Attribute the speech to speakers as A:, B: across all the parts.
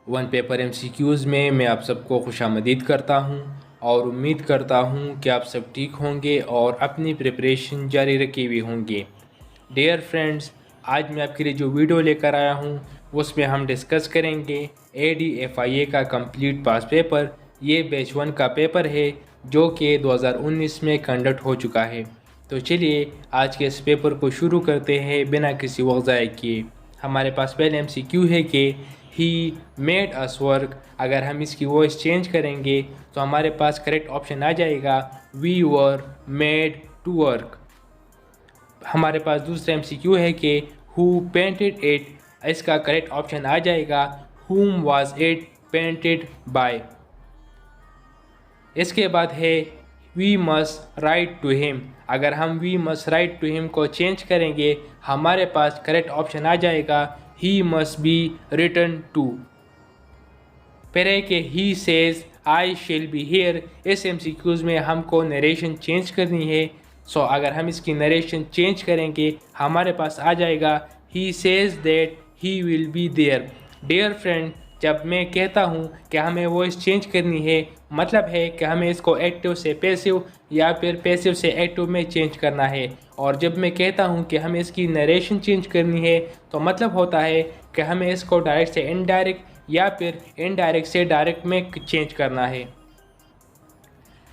A: One paper MCQs में मैं आप सबको खुशामदीद करता हूं और उम्मीद करता हूं कि आप सब ठीक होंगे और अपनी प्रिपरेशन जारी रखे हुए होंगे। डियर फ्रेंड्स, आज मैं आपके लिए जो वीडियो लेकर आया हूं उसमें हम डिस्कस करेंगे AD FIA का कंप्लीट पास पेपर। ये बैच 1 का पेपर है जो कि 2019 में कंडक्ट हो चुका है। तो चलिए आज के इस पेपर को शुरू करते हैं बिना किसी वक्त ज़ाय किए। हमारे पास पहले MCQ है कि ही मेड अस वर्क। अगर हम इसकी वॉइस चेंज करेंगे तो हमारे पास करेक्ट ऑप्शन आ जाएगा we were made to work. हमारे पास दूसरा MCQ है कि हु पेंटेड इट। इसका करेक्ट ऑप्शन आ जाएगा whom was it painted by। इसके बाद है we must write to him. अगर हम we must write to him को चेंज करेंगे हमारे पास करेक्ट ऑप्शन आ जाएगा he must be written to. फिर है कि he says I shall be here. इस MCQs में हमको नरेशन चेंज करनी है। सो अगर हम इसकी नरेशन चेंज करेंगे हमारे पास आ जाएगा he says that he will be there. Dear friend, जब मैं कहता हूँ कि हमें वॉइस चेंज करनी है मतलब है कि हमें इसको एक्टिव से पैसिव या फिर पैसिव से एक्टिव में चेंज करना है। और जब मैं कहता हूँ कि हमें इसकी नरेशन चेंज करनी है तो मतलब होता है कि हमें इसको डायरेक्ट से इनडायरेक्ट या फिर इनडायरेक्ट से डायरेक्ट में चेंज करना है।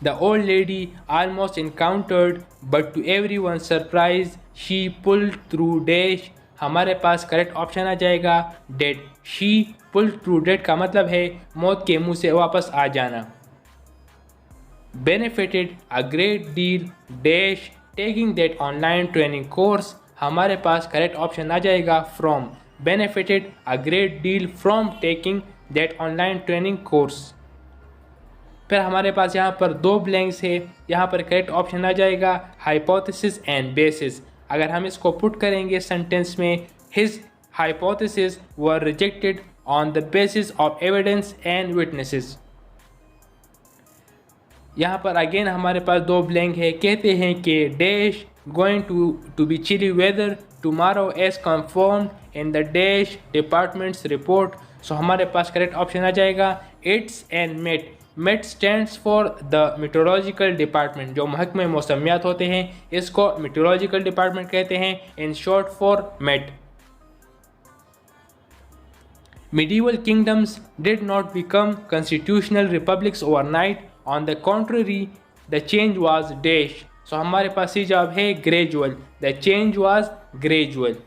A: The old lady almost encountered but to everyone surprise she pulled through dash. हमारे पास करेक्ट ऑप्शन आ जाएगा dead. She pulled through dead का मतलब है मौत के मुंह से वापस आ जाना। Benefited a great deal dash taking that online training course. हमारे पास करेक्ट ऑप्शन आ जाएगा from. Benefited a great deal from taking that online training course. फिर हमारे पास यहाँ पर दो ब्लैंक्स है। यहाँ पर करेक्ट ऑप्शन आ जाएगा हाइपोथेसिस एंड बेसिस। अगर हम इसको पुट करेंगे सेंटेंस में his hypothesis were rejected on the basis of evidence and witnesses. यहाँ पर अगेन हमारे पास दो ब्लैंक है। कहते हैं कि dash going to be chilly weather tomorrow as confirmed in the dash department's report. So हमारे पास करेक्ट ऑप्शन आ जाएगा it's and Met. Met stands for the meteorological department. जो महकमे मौसमियात होते हैं इसको मीटरोलॉजिकल डिपार्टमेंट कहते हैं, in short for met. Medieval kingdoms did not become constitutional republics overnight. On the contrary, the change was dash. So हमारे पास ये जवाब है gradual. The change was gradual.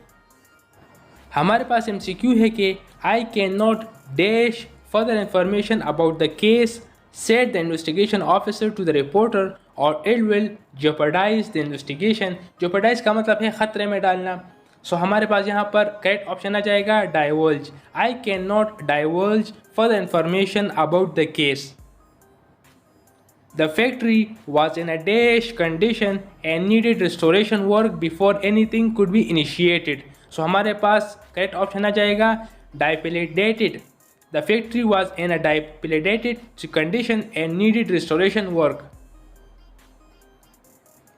A: हमारे पास MCQ है कि I cannot dash further information about the case, said the investigation officer to the reporter, or it will jeopardize the investigation. Jeopardize का मतलब है खतरे में डालना। सो हमारे पास यहाँ पर करेक्ट ऑप्शन आ जाएगा divulge. I can not divulge further information about the case. The factory was in a dash condition and needed restoration work before anything could be initiated. So हमारे पास करेक्ट ऑप्शन आ जाएगा dilapidated. The factory was in a dilapidated condition and needed restoration work.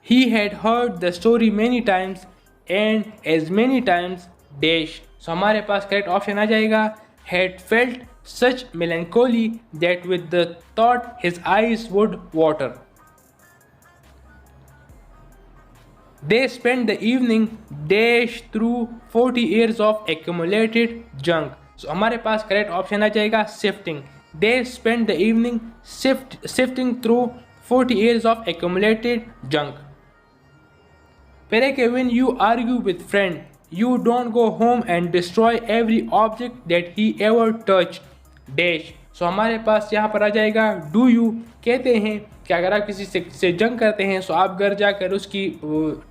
A: He had heard the story many times and as many times dash। so हमारे पास correct option आ जाएगा had felt such melancholy that with the thought his eyes would water। they spent the evening dash through 40 years of accumulated junk। so हमारे पास correct option आ जाएगा sifting। they spent the evening sifting through 40 years of accumulated junk। फिर है कि when you argue with friend, you don't go home and destroy every object that he ever touched dash। so हमारे पास यहाँ पर आ जाएगा do you। कहते हैं कि अगर आप किसी से जंग करते हैं तो आप घर जाकर उसकी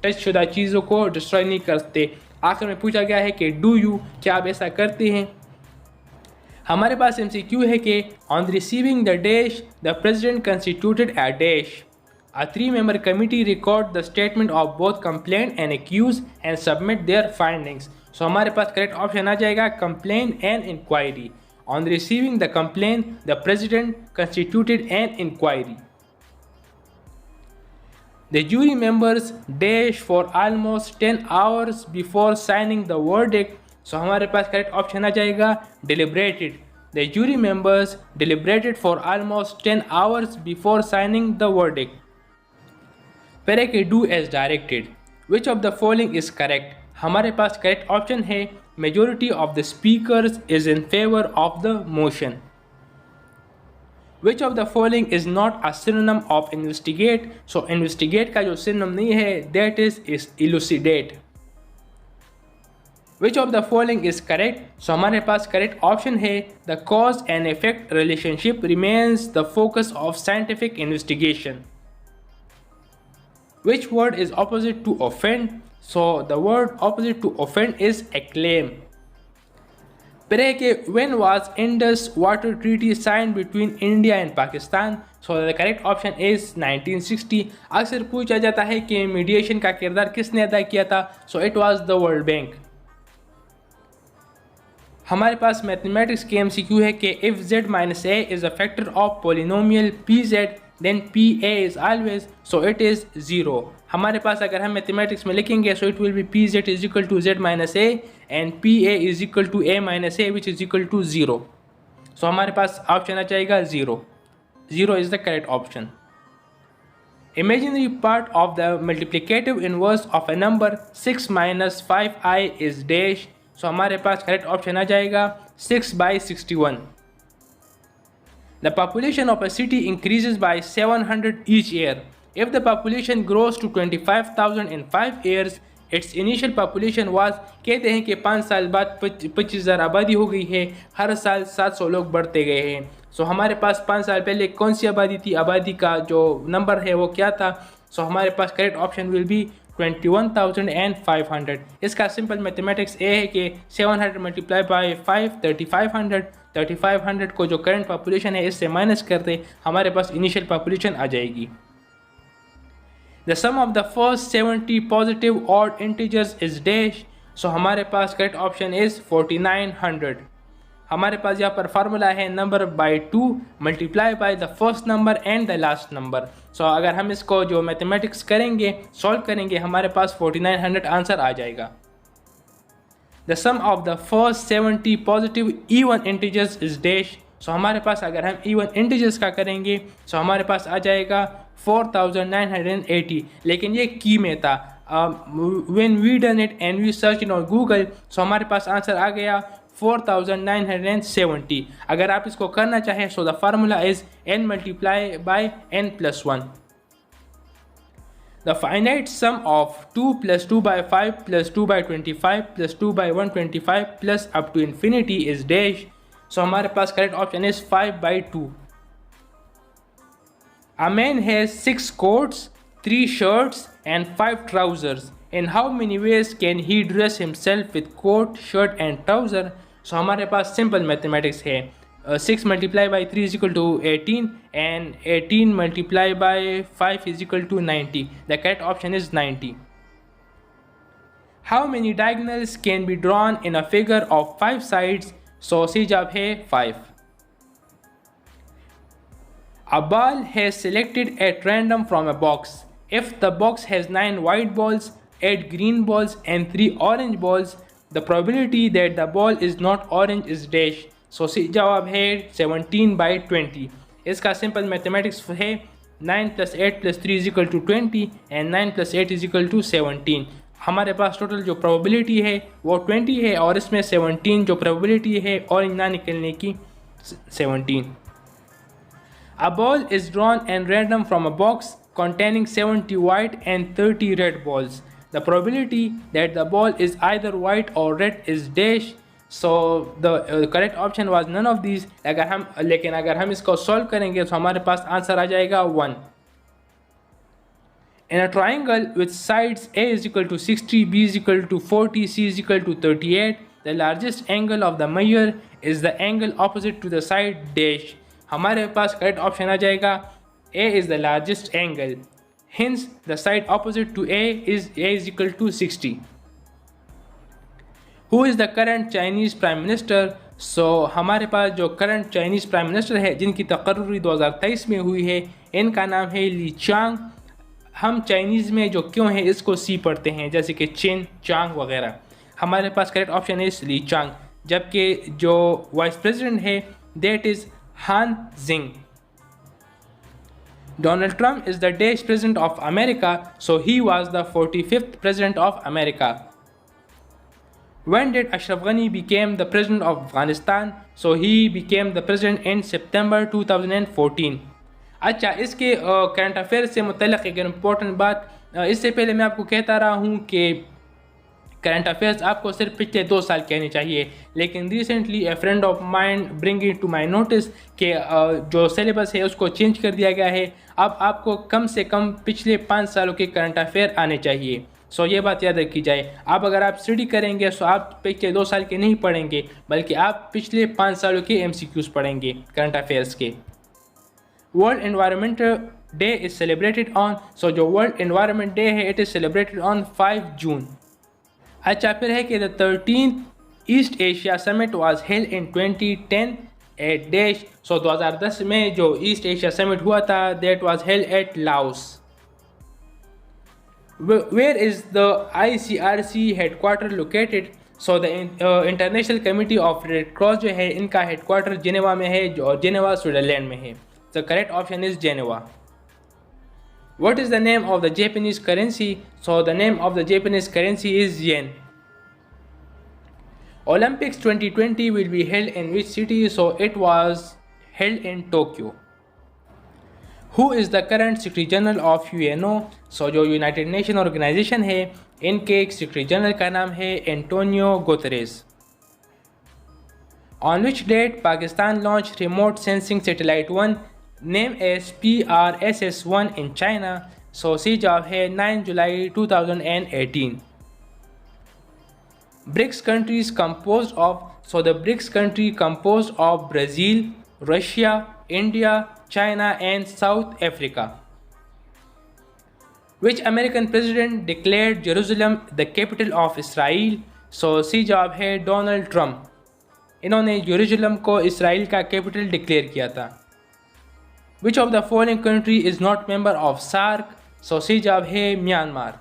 A: टच शुदा चीज़ों को डिस्ट्रॉय नहीं करते। आखिर में पूछा गया है कि do you, क्या आप ऐसा करते हैं। हमारे पास MCQ है कि on receiving the dash the president constituted a dash। A 3-member committee record the statement of both complainant and accused and submit their findings। so हमारे पास करेक्ट ऑप्शन आ जाएगा complaint and inquiry। On receiving the complaint, the president constituted an inquiry। The jury members dash for almost 10 hours before signing the verdict। so हमारे पास correct option आ जाएगा deliberated। The jury members deliberated for almost 10 hours before signing the verdict. पहले के do as directed. Which of the following is correct? हमारे पास correct option है majority of the speakers is in favor of the motion. Which of the following is not a synonym of investigate? So investigate का जो synonym नहीं है that is elucidate. Which of the following is correct? So हमारे पास correct option है the cause and effect relationship remains the focus of scientific investigation. Which word is opposite to offend? So the word opposite to offend is acclaim. पहले के when was Indus Water Treaty signed between India and Pakistan? So the correct option is 1960. अक्सर पूछा जाता है कि mediation का किरदार किसने अदा किया था? So it was the World Bank. हमारे पास मैथमेटिक्स के MCQ है कि if z minus a is a factor of polynomial pz then pa is always so it is 0. हमारे पास अगर हम मैथमेटिक्स में लिखेंगे so it will be pz is equal to z minus a and pa is equal to a minus a which is equal to 0. So हमारे पास option आ जाएगा 0. 0 is the correct option. Imaginary part of the multiplicative inverse of a number 6 minus 5i is dash. So हमारे पास correct option आ जाएगा 6/61. The population of a city increases by 700 each year. If the population grows to 25,000 in 5 years, its initial population was, कहते हैं कि 5 साल बाद 25,000 आबादी हो गई है, हर साल 700 लोग बढ़ते गए हैं. सो हमारे पास 5 साल पहले कौन सी आबादी थी, आबादी का जो नंबर है वो क्या था? सो हमारे पास करेक्ट ऑप्शन विल बी 21,500. इसका सिंपल मैथमेटिक्स ये है कि 700 मल्टीप्लाई बाय 5 3500. 3500 को जो करंट पॉपुलेशन है इससे माइनस कर दे, हमारे पास इनिशियल पॉपुलेशन आ जाएगी. The sum of the first 70 positive odd integers is dash. So हमारे पास करेक्ट ऑप्शन इज 4900. हमारे पास यहाँ पर फार्मूला है number by 2 multiply by the first number and the last number. So अगर हम इसको जो मैथमेटिक्स करेंगे सॉल्व करेंगे हमारे पास 4900 आंसर आ जाएगा. The sum of the first 70 positive even integers is dash. So हमारे पास अगर हम इवन इंटीजर्स का करेंगे सो हमारे पास आ जाएगा 4980. लेकिन ये की में था. When we done it and we search in Google so हमारे पास आंसर आ गया 4970. अगर आप इसको करना चाहें so the formula is n multiply by n plus 1. The finite sum of 2 plus 2 by 5 plus 2 by 25 plus 2 by 125 plus up to infinity is dash. So हमारे पास correct option is 5/2. A man has 6 coats, 3 shirts and 5 trousers. In how many ways can he dress himself with coat, shirt and trouser? So हमारे पास simple mathematics है. 6 multiply by 3 is equal to 18 and 18 multiply by 5 is equal to 90. The correct option is 90. How many diagonals can be drawn in a figure of 5 sides? So C जवाब है 5. A ball has selected at random from a box. If the box has 9 white balls, 8 green balls and 3 orange balls, the probability that the ball is not orange is dash. So C जवाब है 17/20. इसका simple mathematics है 9 + 8 + 3 is equal to 20 and 9 + 8 is equal to 17. हमारे पास total जो probability है वो 20 है और इसमें 17 जो प्रोबेबिलिटी है ऑरेंज ना निकलने की 17. A ball is drawn at random from a box containing 70 white and 30 red balls. The probability that the ball is either white or red is dash. So the correct option was none of these. लेकिन अगर हम इसको solve करेंगे तो हमारे पास answer आ जाएगा 1. In a triangle with sides A is equal to 60, B is equal to 40, C is equal to 38, the largest angle of the measure is the angle opposite to the side dash. हमारे पास correct option आ जाएगा A is the largest angle. Hence the side opposite to A is equal to 60. Who is the current Chinese Prime Minister? So हमारे पास जो current Chinese prime minister है जिनकी तकर्री 2023 में हुई है इनका नाम है ली चांग. हम चाइनीज़ में जो क्यों है इसको सी पढ़ते हैं जैसे कि चिन चांग वगैरह. हमारे पास करेक्ट ऑप्शन है ली चांग. जबकि जो वाइस प्रेसिडेंट है that is Han Zing. Donald Trump is the Daesh President of America, so he was the 45th President of America. When did Ashraf Ghani became the President of Afghanistan? So he became the President in September 2014. अच्छा, इसके current affair से मुतल्लिक़ एक important बात, इससे पहले मैं आपको कहता रहा हूँ कि करंट अफेयर्स आपको सिर्फ पिछले 2 साल कहने चाहिए, लेकिन recently a friend of mind bring it to my notice कि जो सिलेबस है उसको चेंज कर दिया गया है। अब आपको कम से कम पिछले 5 सालों के करंट अफेयर आने चाहिए। सो ये बात याद रखी जाए। अब अगर आप स्टडी करेंगे तो आप पिछले 2 साल के नहीं पढ़ेंगे, बल्कि आप पिछले 5 सालों के MCQs पढ़ेंगे करंट अफेयर्स के। World environment day is celebrated on, so जो वर्ल्ड एनवायरनमेंट डे है it is celebrated on 5 June. अच्छा, फिर है कि the 13th East Asia summit was held in 2010 at dash, so 2010 में जो ईस्ट एशिया समिट हुआ था that was held at Laos. Where is the ICRC headquarter located? So the International Committee of Red Cross जो है इनका headquarter Geneva में है, और जेनेवा स्विट्जरलैंड में है। The correct option is Geneva. What is the name of the Japanese currency? So the name of the Japanese currency is yen. Olympics 2020 will be held in which city? So it was held in Tokyo. Who is the current Secretary General of UNO? So जो United nation organisation है इनके secretary general का नाम है Antonio Guterres. On which date Pakistan launched remote sensing satellite 1 named as PRSS-1 in China? So C जवाब है 9 जुलाई 2018। BRICS countries composed of, so the BRICS country composed of Brazil, Russia, India, China and South Africa. Which American president declared Jerusalem the capital of Israel? So C जवाब है Donald Trump. इन्होंने यरूशलेम को Israel का capital declare किया था। Which of the following country is not member of SAARC? So C जवाब है Myanmar.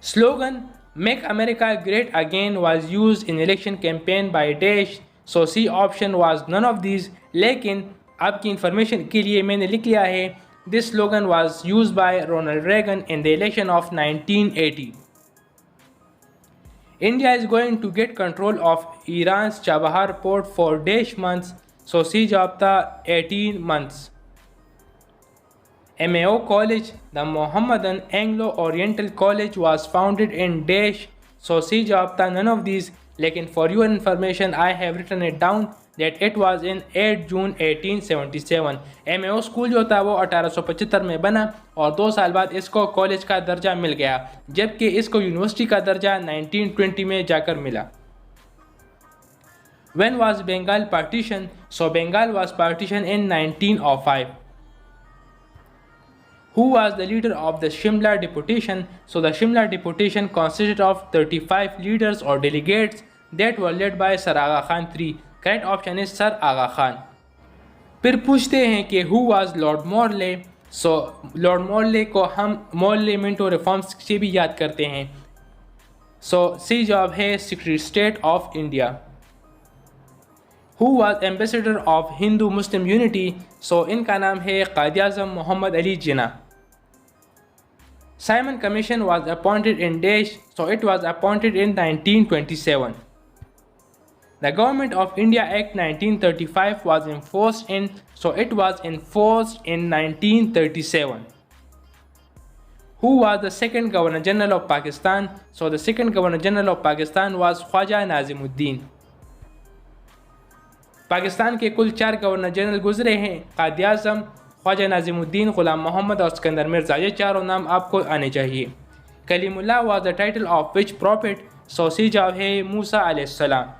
A: Slogan Make America Great Again was used in election campaign by Daesh. So C option was none of these, लेकिन आपकी information के लिए मैंने लिख लिया है This slogan was used by Ronald Reagan in the election of 1980. India is going to get control of Iran's Chabahar port for dash months. So C जवाब था 18 months. MAO College, the Mohammedan Anglo-Oriental College was founded in dash. So C जवाब था none of these, लेकिन for your information I have written it down that it was in 8 June 1877. MAO school जो था वो 1875 में बना और 2 साल बाद इसको कॉलेज का दर्जा मिल गया, जबकि इसको यूनिवर्सिटी का दर्जा 1920 में जाकर मिला। When was Bengal partition? So Bengal was partitioned in 1905. Who was the leader of the Shimla deputation? So the Shimla deputation consisted of 35 leaders or delegates that were led by Sir Aga Khan III. Correct option is Sir Aga Khan. फिर पूछते हैं कि who was Lord Morley? So Lord Morley को हम Morley Minto reforms से भी याद करते हैं। So सी जवाब है Secretary State of India. Who was ambassador of Hindu Muslim Unity? So इनका नाम है कायद आज़म Mohammad Ali Jinnah. Simon Commission was appointed in dash. So it was appointed in 1927. The Government of India Act 1935 was enforced in, so it was enforced in 1937. Who was the second Governor General of Pakistan? So the second Governor General of Pakistan was Khwaja Nazimuddin. Pakistan के कुल 4 governor general गुजरे हैं, कायद आज़म, ख्वाजा नाज़िमुद्दीन, ग़ुलाम मोहम्मद और सिकंदर मिर्ज़ा। ये चारों नाम आपको आने चाहिए। Kalimullah was the title of which prophet? So C जवाब है मूसा अलैहिस्सलाम।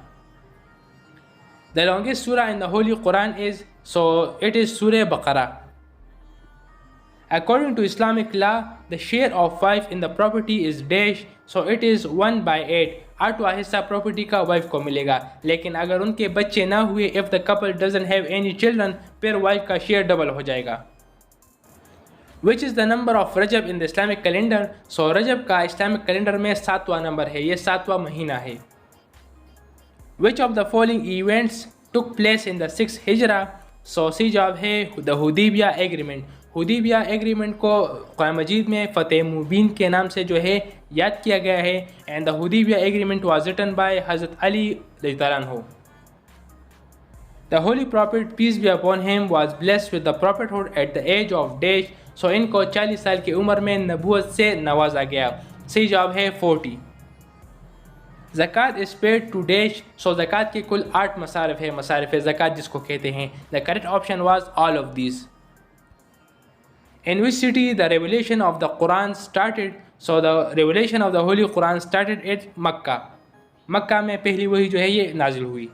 A: The longest surah in the Holy Quran is, so it is Surah Baqarah. According to Islamic law, the share of wife in the property is dash, so it is 1/8. 8वां हिस्सा property का wife को मिलेगा, लेकिन अगर उनके बच्चे ना हुए, if the couple doesn't have any children, फिर वाइफ का शेयर डबल हो जाएगा। Which is the number of Rajab in the Islamic calendar? So रजब का इस्लामिक कैलेंडर में 7वां नंबर है, ये 7वां महीना है। Which of the following events? took place in the 6th Hijra. So C जवाब है the Hudaibiya agreement. Hudaibiya agreement को Quran मजीद में फ़तेह मुबीन के नाम से जो है याद किया गया है। And the Hudaibiya agreement was written by हज़रत अली रज़ियल्लाहु अन्हु। The Holy Prophet, peace be upon him, was blessed with the prophethood at the age of dash. So इनको 40 साल की उम्र में नबूवत से नवाजा गया। सही जवाब है 40। ज़कात इज़ पेड टू डैश। सो ज़कात के कुल 8 मसारिफ है, मसारिफ ज़कात जिसको कहते हैं। The correct option was all of these. In which city the revelation of the Quran started? So the revelation of the Holy Quran started at Makkah. मक्का में पहली वही जो है ये नाजिल हुई।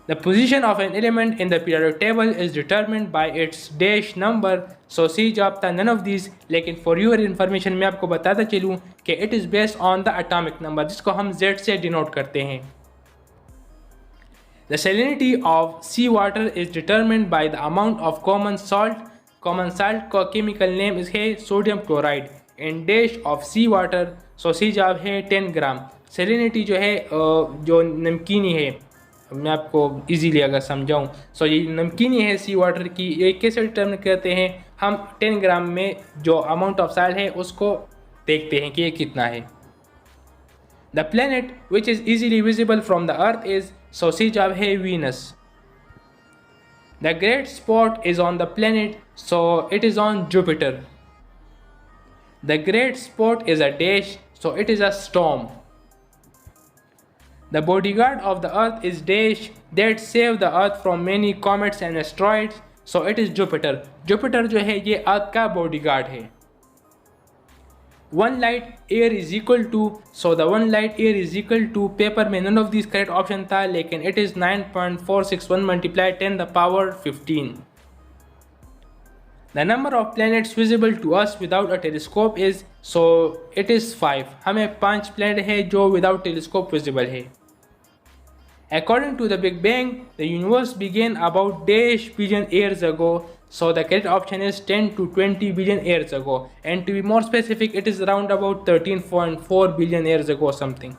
A: The position of an element in the periodic table is determined by its dash number. So C जवाब था none of these, लेकिन for your information मैं आपको बताता चलूँ कि it is based on the atomic number जिसको हम Z से डिनोट करते हैं। The salinity of sea water is determined by the amount of common salt. Common salt का chemical name है sodium chloride in dash of sea water. So C जवाब है 10 ग्राम। salinity जो है जो नमकीनी है, मैं आपको इजीली अगर समझाऊं, सो ये नमकीनी है सी वाटर की, ये कैसे डिटर्मिन करते हैं? हम 10 ग्राम में जो अमाउंट ऑफ साल्ट है उसको देखते हैं कि ये कितना है। The planet which is easily visible from the earth is, so C जवाब है Venus. The great spot is on the planet, so it is on Jupiter. The great spot is a dash, so it is a storm. The bodyguard of the earth is dash that save the earth from many comets and asteroids. So it is Jupiter. Jupiter जो है ये अर्थ का bodyguard है। One light year is equal to, so the one light year is equal to, paper में none of these correct option था, लेकिन it is 9.461 multiplied 10 the power 15. The number of planets visible to us without a telescope is, so it is 5. हमें 5 planet है जो without telescope visible है। According to the Big Bang, the universe began about dash billion years ago. So the correct option is 10 to 20 billion years ago. And to be more specific, it is around about 13.4 billion years ago or something.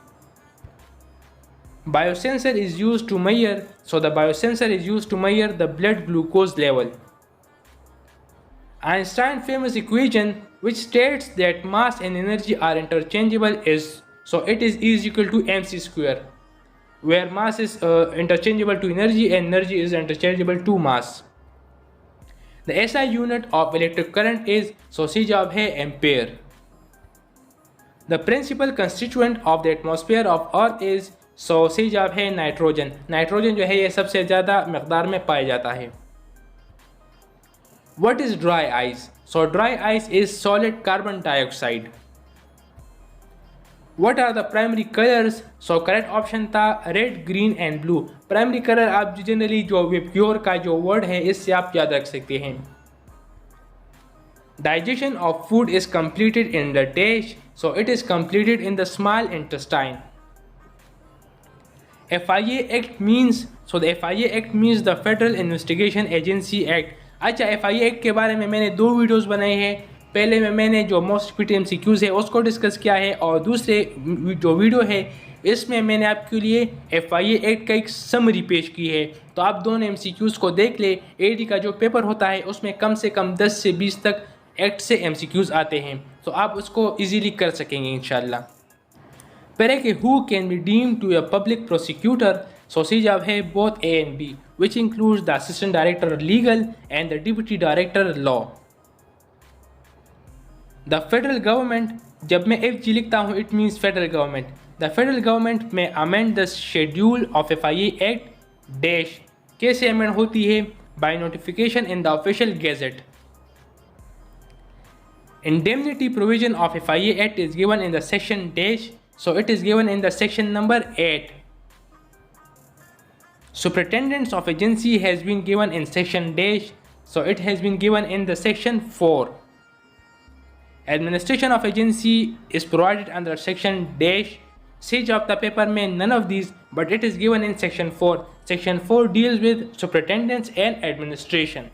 A: Biosensor is used to measure. So the biosensor is used to measure the blood glucose level. Einstein's famous equation, which states that mass and energy are interchangeable, is, so it is E is equal to mc square, where mass is interchangeable to energy and energy is interchangeable to mass. The SI unit of electric current is, so C जवाब है ampere. The principal constituent of the atmosphere of earth is, so C जवाब है nitrogen. Nitrogen जो है ये सबसे ज़्यादा मकदार में पाया जाता है। What is dry ice? So dry ice is solid carbon dioxide. What are the primary colors? So correct option था red, green and blue. Primary color आप जनरली जो प्योर का जो वर्ड है इससे आप याद रख सकते हैं। Digestion of food is completed in the dash. So it is completed in the small intestine. FIA Act means, so the FIA Act means the Federal Investigation Agency Act. अच्छा, FIA Act के बारे में मैंने 2 videos बनाए हैं। पहले में मैंने जो मोस्ट रिपीटेड MCQs है उसको डिस्कस किया है, और दूसरे जो वीडियो है इसमें मैंने आपके लिए FIA Act का एक समरी पेश की है। तो आप दोनों MCQs को देख ले। AD का जो पेपर होता है उसमें कम से कम 10 से 20 तक एक्ट से MCQs आते हैं, तो आप उसको इजीली कर सकेंगे इंशाल्लाह। पहले कि who can be deemed to a public prosecutor, so C जवाब है both A and B, which includes the assistant director legal and the deputy director law. The federal government, जब मैं FG लिखता हूँ it means federal government. The federal government may amend the schedule of FIA Act dash, कैसे amend होती है? By notification in the official gazette. Indemnity provision of FIA Act is given in the section dash, so it is given in the section number 8. Superintendence of agency has been given in section dash, so it has been given in the section 4. Administration of agency is provided under section dash. C job the paper may none of these, but it is given in section 4. Section 4 deals with superintendence and administration.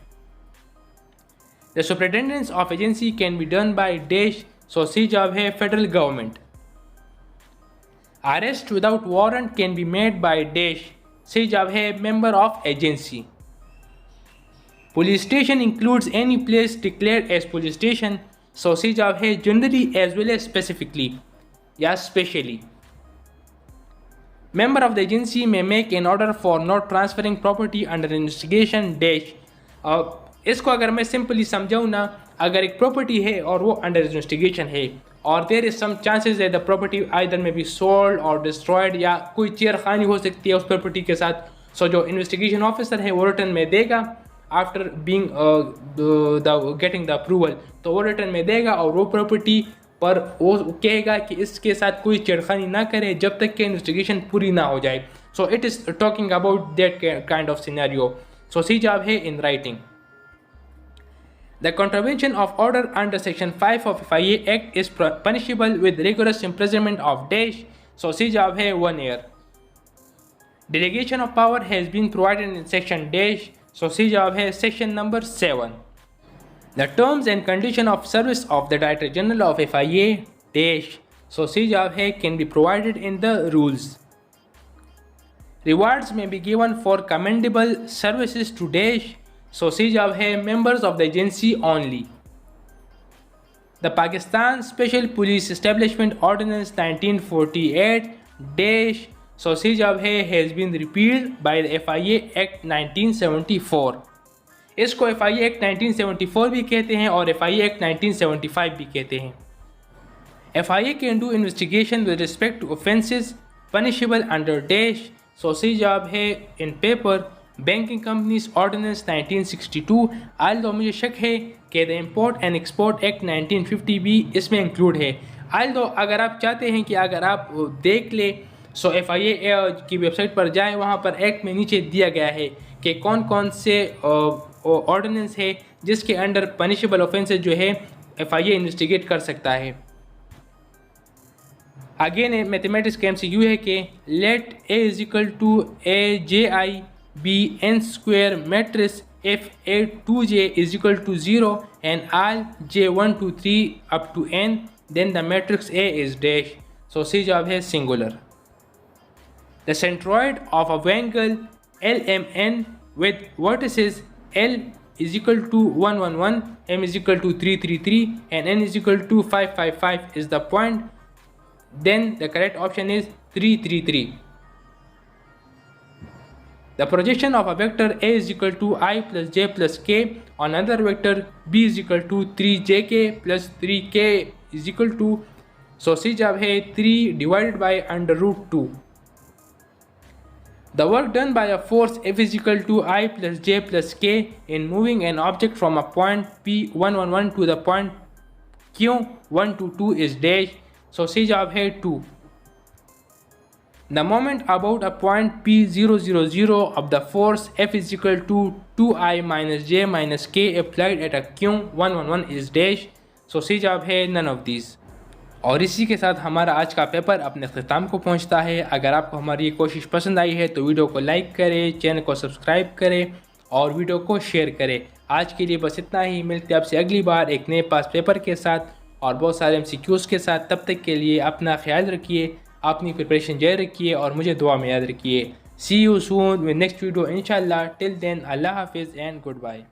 A: The superintendence of agency can be done by dash, so C job है federal government. Arrest without warrant can be made by dash, सही जवाब है member of agency. Police station includes any place declared as police station, so सही जवाब है generally as well as specifically या specially. Member of the agency may make an order for not transferring property under investigation dash। इसको अगर मैं simply समझाऊँ ना, अगर एक प्रॉपर्टी है और वो अंडर इन्वेस्टिगेशन है और there is some chances that the property either may be sold और डिस्ट्रॉयड, या कोई चेयरखानी हो सकती है उस प्रॉपर्टी के साथ, सो जो इन्वेस्टिगेशन ऑफिसर है वो रिटर्न में देगा after being getting the approval, तो वो रिटर्न में देगा और वो प्रॉपर्टी पर वो कहेगा कि इसके साथ कोई छेड़खानी ना करे जब तक कि इन्वेस्टिगेशन पूरी ना हो जाए। So it is talking about that kind of scenario. So सही जवाब है in writing. The contravention of order under section 5 of FIA Act is punishable with rigorous imprisonment of dash। सो सही जवाब है 1 year। Delegation of power has been provided in section dash। सो सही जवाब है section number 7। The terms and condition of service of the Director General of FIA dash, so सही जवाब है can be provided in the rules। Rewards may be given for commendable services to dash, so सही जवाब है members of the agency only। The Pakistan Special Police Establishment Ordinance 1948 dash, so सही जवाब है has been repealed by the FIA Act 1974। इसको FIA Act 1974 भी कहते हैं और FIA Act 1975 भी कहते हैं। FIA can do investigation with respect to offences punishable under dash, सो सही जवाब है in paper banking companies ordinance 1962। Although मुझे शक है कि the import and export act 1950 भी इसमें इंक्लूड है। आल्दो अगर आप चाहते हैं कि अगर आप देख ले, सो FIA की वेबसाइट पर जाएं, वहाँ पर एक्ट में नीचे दिया गया है कि कौन कौन से ऑर्डिनेंस है जिसके अंडर पनिशेबल ऑफेंसेस जो है FIA इन्वेस्टिगेट कर सकता है। अगेन मैथमेटिक्स का MCQ है कि let A is equal to AJI be n square matrix if A2J is equal to 0 and all J1 to 3 up to n, then the matrix A is dash। so सही जवाब है singular. The centroid of a angle LMN with vertices L is equal to 111, M is equal to 333 and N is equal to 555 is the point, then the correct option is 333। The projection of a vector A is equal to I plus J plus K on another vector B is equal to 3JK plus 3K is equal to, so C जवाब है 3 divided by under root 2। The work done by a force F is equal to I plus J plus K in moving an object from a point P111 to the point Q122 is dash, so C जवाब है 2। The moment about a point P000 of the force F is equal to 2I minus J minus K applied at a Q111 is dash, so C जवाब है none of these। और इसी के साथ हमारा आज का पेपर अपने अख्ताम को पहुंचता है। अगर आपको हमारी ये कोशिश पसंद आई है तो वीडियो को लाइक करें, चैनल को सब्सक्राइब करें और वीडियो को शेयर करें। आज के लिए बस इतना ही, मिलते हैं आपसे अगली बार एक नए पास पेपर के साथ और बहुत सारे MCQs के साथ। तब तक के लिए अपना ख्याल रखिए, अपनी प्रिपरेशन जारी रखिए और मुझे दुआ में याद रखिए। See you soon with next video इंशाल्लाह। टिल देन अल्लाह हाफिज़ एंड गुड बाय।